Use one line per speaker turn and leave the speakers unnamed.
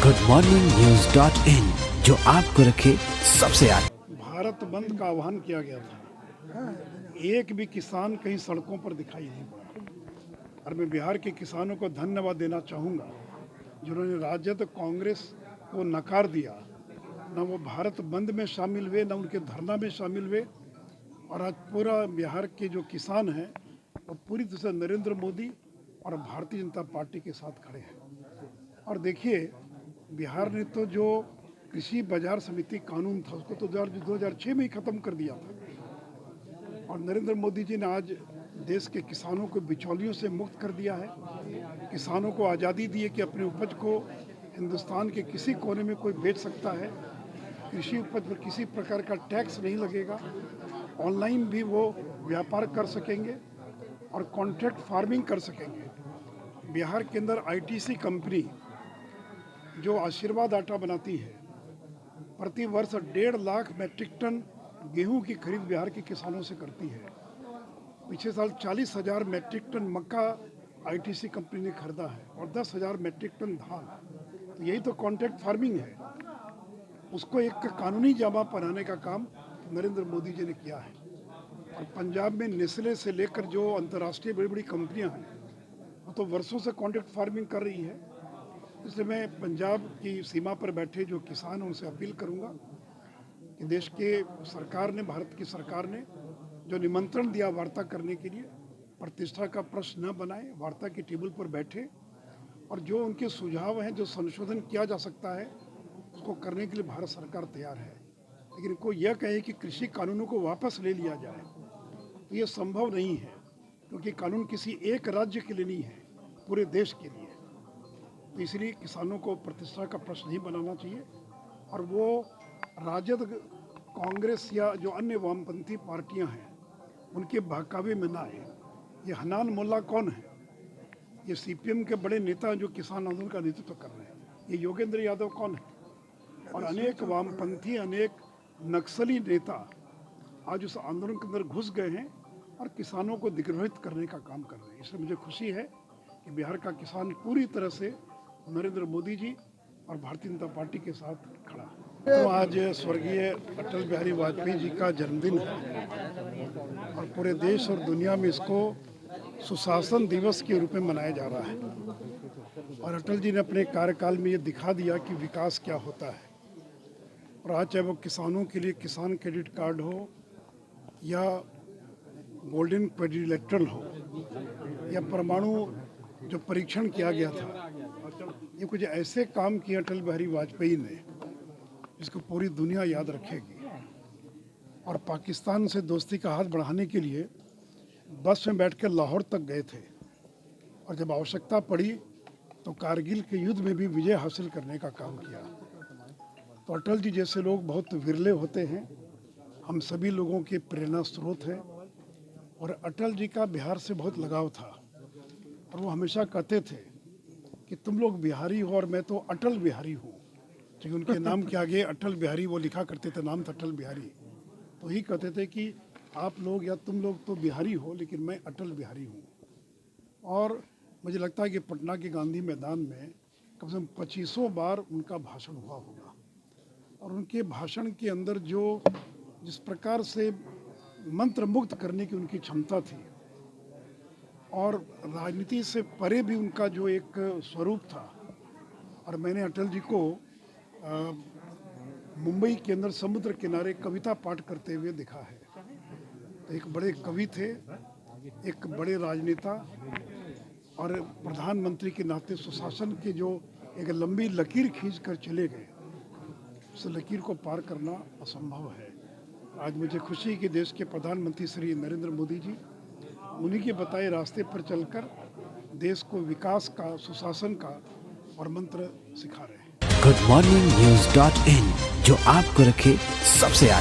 goodmorningnews.in जो आपको रखे सबसे आगे।
भारत बंद का आह्वान किया गया था, एक भी किसान कहीं सड़कों पर दिखाई नहीं पड़ा। और मैं बिहार के किसानों को धन्यवाद देना चाहूँगा जिन्होंने राजद कांग्रेस को नकार दिया, न वो भारत बंद में शामिल हुए, न उनके धरना में शामिल हुए। और आज पूरा बिहार के जो किसान हैं वो पूरी तरह से नरेंद्र मोदी और भारतीय जनता पार्टी के साथ खड़े हैं। और देखिए, बिहार ने तो जो कृषि बाजार समिति कानून था उसको तो 2006 में ही ख़त्म कर दिया था। और नरेंद्र मोदी जी ने आज देश के किसानों को बिचौलियों से मुक्त कर दिया है। किसानों को आज़ादी दी है कि अपनी उपज को हिंदुस्तान के किसी कोने में कोई बेच सकता है। कृषि उपज पर किसी प्रकार का टैक्स नहीं लगेगा। ऑनलाइन भी वो व्यापार कर सकेंगे और कॉन्ट्रैक्ट फार्मिंग कर सकेंगे। बिहार के अंदर आईटीसी कंपनी जो आशीर्वाद आटा बनाती है, प्रति वर्ष 1.5 लाख मैट्रिक टन गेहूं की खरीद बिहार के किसानों से करती है। पिछले साल 40,000 मैट्रिक टन मक्का आईटीसी कंपनी ने खरीदा है और 10,000 मैट्रिक टन धान। तो यही तो कॉन्ट्रैक्ट फार्मिंग है। उसको एक कानूनी जामा पहनाने का काम नरेंद्र मोदी जी ने किया है। और पंजाब में नेस्ले से लेकर जो अंतर्राष्ट्रीय बड़ी बड़ी कंपनियां हैं वो तो वर्षों से कॉन्ट्रैक्ट फार्मिंग कर रही है। इसलिए मैं पंजाब की सीमा पर बैठे जो किसान हैं उनसे अपील करूंगा कि देश के सरकार ने, भारत की सरकार ने जो निमंत्रण दिया वार्ता करने के लिए, प्रतिष्ठा का प्रश्न न बनाए, वार्ता की टेबल पर बैठे और जो उनके सुझाव हैं, जो संशोधन किया जा सकता है उसको करने के लिए भारत सरकार तैयार है। लेकिन इनको यह कहे कि कृषि कानूनों को वापस ले लिया जाए तो ये संभव नहीं है, क्योंकि कानून किसी एक राज्य के लिए नहीं है, पूरे देश के लिए। तो इसलिए किसानों को प्रतिष्ठा का प्रश्न नहीं बनाना चाहिए और वो राजद, कांग्रेस या जो अन्य वामपंथी पार्टियां हैं उनके बहकावे में ना आए। ये हनान मोल्ला कौन है? ये सीपीएम के बड़े नेता जो किसान आंदोलन का नेतृत्व कर रहे हैं। ये योगेंद्र यादव कौन है? और अनेक वामपंथी, अनेक नक्सली नेता आज उस आंदोलन के अंदर घुस गए हैं और किसानों को दिग्भ्रमित करने का काम कर रहे हैं। इसलिए मुझे खुशी है कि बिहार का किसान पूरी तरह से नरेंद्र मोदी जी और भारतीय जनता पार्टी के साथ खड़ा है। तो आज स्वर्गीय अटल बिहारी वाजपेयी जी का जन्मदिन है और पूरे देश और दुनिया में इसको सुशासन दिवस के रूप में मनाया जा रहा है। और अटल जी ने अपने कार्यकाल में ये दिखा दिया कि विकास क्या होता है। और आज चाहे वो किसानों के लिए किसान क्रेडिट कार्ड हो या गोल्डन क्वाड्रिलेटरल हो या परमाणु जो परीक्षण किया गया था, ये कुछ ऐसे काम किए अटल बिहारी वाजपेयी ने जिसको पूरी दुनिया याद रखेगी। और पाकिस्तान से दोस्ती का हाथ बढ़ाने के लिए बस में बैठकर लाहौर तक गए थे और जब आवश्यकता पड़ी तो कारगिल के युद्ध में भी विजय हासिल करने का काम किया। तो अटल जी जैसे लोग बहुत विरले होते हैं, हम सभी लोगों के प्रेरणा स्रोत हैं। और अटल जी का बिहार से बहुत लगाव था और वो हमेशा कहते थे कि तुम लोग बिहारी हो और मैं तो अटल बिहारी हूँ। क्योंकि उनके नाम के आगे अटल बिहारी वो लिखा करते थे, नाम था अटल बिहारी। तो ही कहते थे कि आप लोग या तुम लोग तो बिहारी हो लेकिन मैं अटल बिहारी हूँ। और मुझे लगता है कि पटना के गांधी मैदान में कम से कम 2500 बार उनका भाषण हुआ होगा। और उनके भाषण के अंदर जो जिस प्रकार से मंत्रमुग्ध करने की उनकी क्षमता थी और राजनीति से परे भी उनका जो एक स्वरूप था। और मैंने अटल जी को मुंबई के अंदर समुद्र किनारे कविता पाठ करते हुए देखा है। तो एक बड़े कवि थे, एक बड़े राजनेता और प्रधानमंत्री के नाते सुशासन के जो एक लंबी लकीर खींच कर चले गए, उस लकीर को पार करना असंभव है। आज मुझे खुशी है कि देश के प्रधानमंत्री श्री नरेंद्र मोदी जी उन्हीं के बताए रास्ते पर चलकर देश को विकास का, सुशासन का और मंत्र सिखा रहे हैं।
goodmorningnews.in जो आपको रखे सबसे आगे।